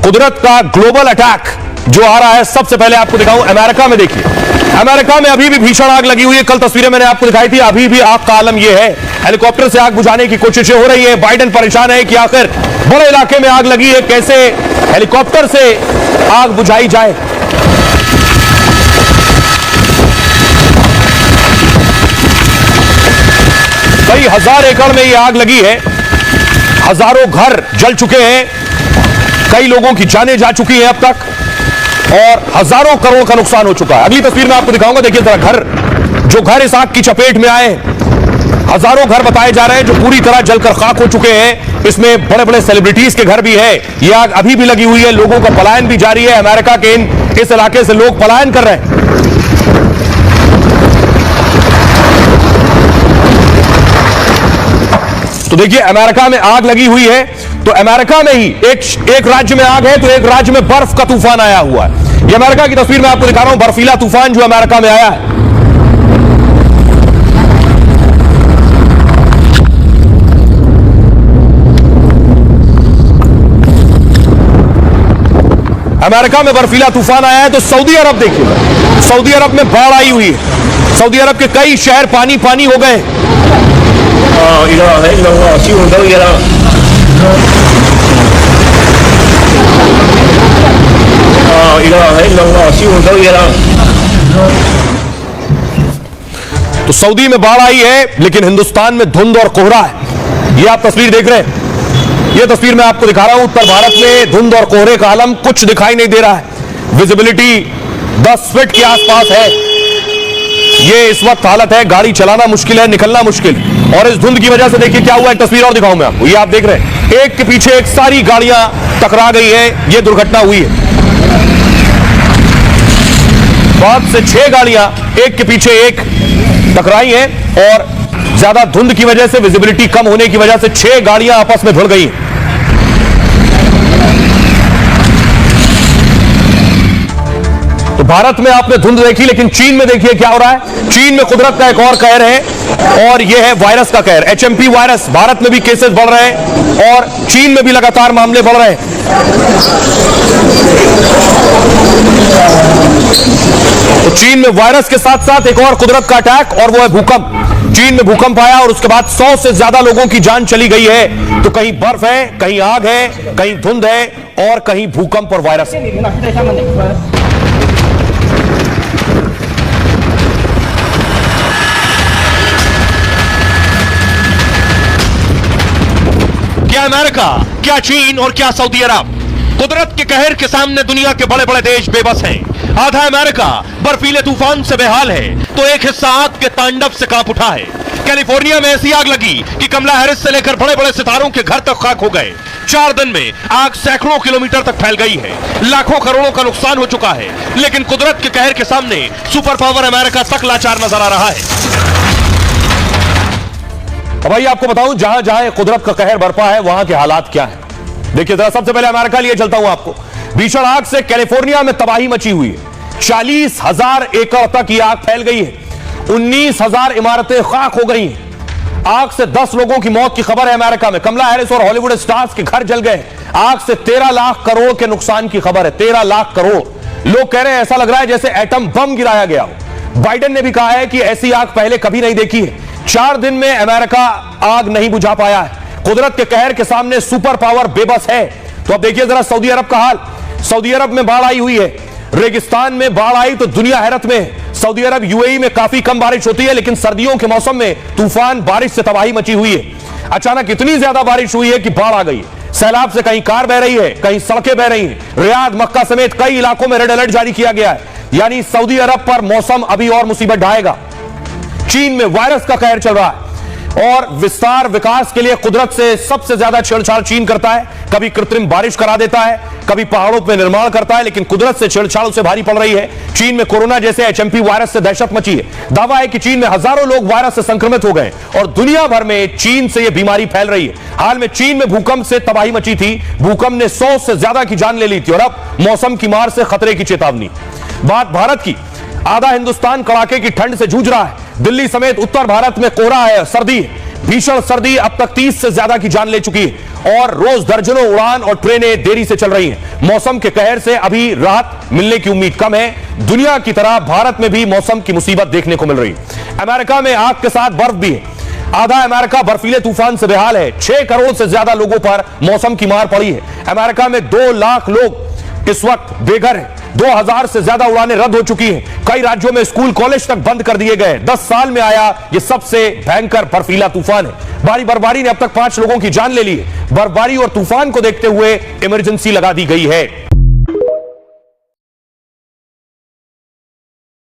कुदरत का global attack जो आ रहा है, सबसे पहले आपको दिखाऊं अमेरिका में। देखिए अमेरिका में अभी भी भीषण आग लगी हुई है। कल तस्वीरें मैंने आपको दिखाई थी, अभी भी आग का आलम यह है। हेलीकॉप्टर से आग बुझाने की कोशिशें हो रही है। बाइडेन परेशान है कि आखिर बड़े इलाके में आग लगी है, कैसे हेलीकॉप्टर से आग बुझाई जाए। कई हजार एकड़ में यह आग लगी है, हजारों घर जल चुके हैं, कई लोगों की जानें जा चुकी हैं अब तक, और हजारों करोड़ का नुकसान हो चुका है। अगली तस्वीर में आपको दिखाऊंगा। देखिए जरा जो घर इस आग की चपेट में आए, हजारों घर बताए जा रहे हैं जो पूरी तरह जलकर खाक हो चुके हैं। इसमें बड़े बड़े सेलिब्रिटीज के घर भी है। यह आग अभी भी लगी हुई है, लोगों का पलायन भी जारी है। अमेरिका के इस इलाके से लोग पलायन कर रहे हैं। तो देखिए अमेरिका में आग लगी हुई है, तो अमेरिका में ही एक राज्य में आग है, तो एक राज्य में बर्फ का तूफान आया हुआ है। यह अमेरिका की तस्वीर मैं आपको दिखा रहा हूं, बर्फीला तूफान जो अमेरिका में आया है। अमेरिका में बर्फीला तूफान आया है। तो सऊदी अरब देखिए, सऊदी अरब में बाढ़ आई हुई है। सऊदी अरब के कई शहर पानी पानी हो गए। तो सऊदी में बाढ़ आई है, लेकिन हिंदुस्तान में धुंध और कोहरा है। ये आप तस्वीर देख रहे हैं, ये तस्वीर मैं आपको दिखा रहा हूं। उत्तर भारत में धुंध और कोहरे का आलम, कुछ दिखाई नहीं दे रहा है। विजिबिलिटी 10 फीट के आसपास है। ये इस वक्त हालत है, गाड़ी चलाना मुश्किल है, निकलना मुश्किल। और इस धुंध की वजह से देखिए क्या हुआ, एक तस्वीर और दिखाऊं मैं आपको। ये आप देख रहे हैं, एक के पीछे एक सारी गाड़ियां टकरा गई है। ये दुर्घटना हुई है। 5 से 6 गाड़ियां एक के पीछे एक टकराई हैं, और ज्यादा धुंध की वजह से, विजिबिलिटी कम होने की वजह से 6 गाड़ियां आपस में भिड़ गई हैं। तो भारत में आपने धुंध देखी, लेकिन चीन में देखिए क्या हो रहा है। चीन में कुदरत का एक और कहर है, और यह है वायरस का कहर। HMP वायरस, भारत में भी केसेस बढ़ रहे हैं और चीन में भी लगातार मामले बढ़ रहे हैं। तो चीन में वायरस के साथ साथ एक और कुदरत का अटैक, और वो है भूकंप। चीन में भूकंप आया और उसके बाद 100 से ज्यादा लोगों की जान चली गई है। तो कहीं बर्फ है, कहीं आग है, कहीं धुंध है, और कहीं भूकंप और वायरस है। क्या अमेरिका, क्या चीन और क्या सऊदी अरब, कुदरत के कहर के सामने दुनिया के बड़े बड़े देश बेबस हैं। आधा अमेरिका बर्फीले तूफान से बेहाल है, तो एक हिस्सा आग के तांडव से कांप उठा है। कैलिफोर्निया में ऐसी आग लगी कि कमला हैरिस से लेकर बड़े बड़े सितारों के घर तक खाक हो गए। 4 दिन में आग सैकड़ों किलोमीटर तक फैल गई है। लाखों करोड़ों का नुकसान हो चुका है, लेकिन कुदरत के कहर के सामने सुपर पावर अमेरिका तक लाचार नजर आ रहा है। अब भाई आपको बताऊं, जहां जहां कुदरत का कहर बरपा है, वहां के हालात क्या है। देखिए जरा, सबसे पहले अमेरिका लिए चलता हूं आपको। भीषण आग से कैलिफोर्निया में तबाही मची हुई है। 40,000 एकड़ तक यह आग फैल गई है। 19,000 इमारतें खाक हो गई हैं। आग से 10 लोगों की मौत की खबर है अमेरिका में। कमला हैरिस और हॉलीवुड स्टार्स के घर जल गए। आग से 13 लाख करोड़ के नुकसान की खबर है। 13 लाख करोड़। लोग कह रहे हैं ऐसा लग रहा है जैसे एटम बम गिराया गया हो। बाइडेन ने भी कहा है कि ऐसी आग पहले कभी नहीं देखी है। 4 दिन में अमेरिका आग नहीं बुझा पाया है। कुदरत के कहर के सामने सुपर पावर बेबस है। तो अब देखिए जरा सऊदी अरब का हाल। सऊदी अरब में बाढ़ आई हुई है। रेगिस्तान में बाढ़ आई तो दुनिया हैरत में है। सऊदी अरब UAE में काफी कम बारिश होती है, लेकिन सर्दियों के मौसम में तूफान बारिश से तबाही मची हुई है। अचानक इतनी ज्यादा बारिश हुई है कि बाढ़ आ गई। सैलाब से कहीं कार बह रही है, कहीं सड़कें बह रही हैं। रियाद, मक्का समेत कई इलाकों में रेड अलर्ट जारी किया गया है। यानी सऊदी अरब पर मौसम अभी और मुसीबत ढाएगा। चीन में वायरस का कहर चल रहा है, और विस्तार विकास के लिए कुदरत से सबसे ज्यादा छेड़छाड़ चीन करता है। कभी कृत्रिम बारिश करा देता है, कभी पहाड़ों पर निर्माण करता है, लेकिन कुदरत से छेड़छाड़ उसे भारी पड़ रही है। चीन में कोरोना जैसे HMP वायरस से दहशत मची है। दावा है कि चीन में हजारों लोग वायरस से संक्रमित हो गए, और दुनिया भर में चीन से यह बीमारी फैल रही है। हाल में चीन में भूकंप से तबाही मची थी। भूकंप ने 100 से ज्यादा की जान ले ली थी, और अब मौसम की मार से खतरे की चेतावनी। बात भारत की। आधा हिंदुस्तान कड़ाके की ठंड से जूझ रहा है। दिल्ली समेत उत्तर भारत में कोहरा है, सर्दी है। भीषण सर्दी अब तक 30 से ज्यादा की जान ले चुकी है और रोज दर्जनों उड़ान और ट्रेनें देरी से चल रही हैं। मौसम के कहर से अभी राहत मिलने की उम्मीद कम है। दुनिया की तरह भारत में भी मौसम की मुसीबत देखने को मिल रही है। अमेरिका में आग के साथ बर्फ भी है। आधा अमेरिका बर्फीले तूफान से बेहाल है। 6 करोड़ से ज्यादा लोगों पर मौसम की मार पड़ी है। अमेरिका में 2 लाख लोग इस वक्त बेघर हैं। 2000 से ज्यादा उड़ानें रद्द हो चुकी हैं। कई राज्यों में स्कूल कॉलेज तक बंद कर दिए गए। 10 साल में आया यह सबसे भयंकर बर्फीला तूफान है। भारी बर्फबारी ने अब तक 5 लोगों की जान ले ली है। बर्फबारी और तूफान को देखते हुए इमरजेंसी लगा दी गई है।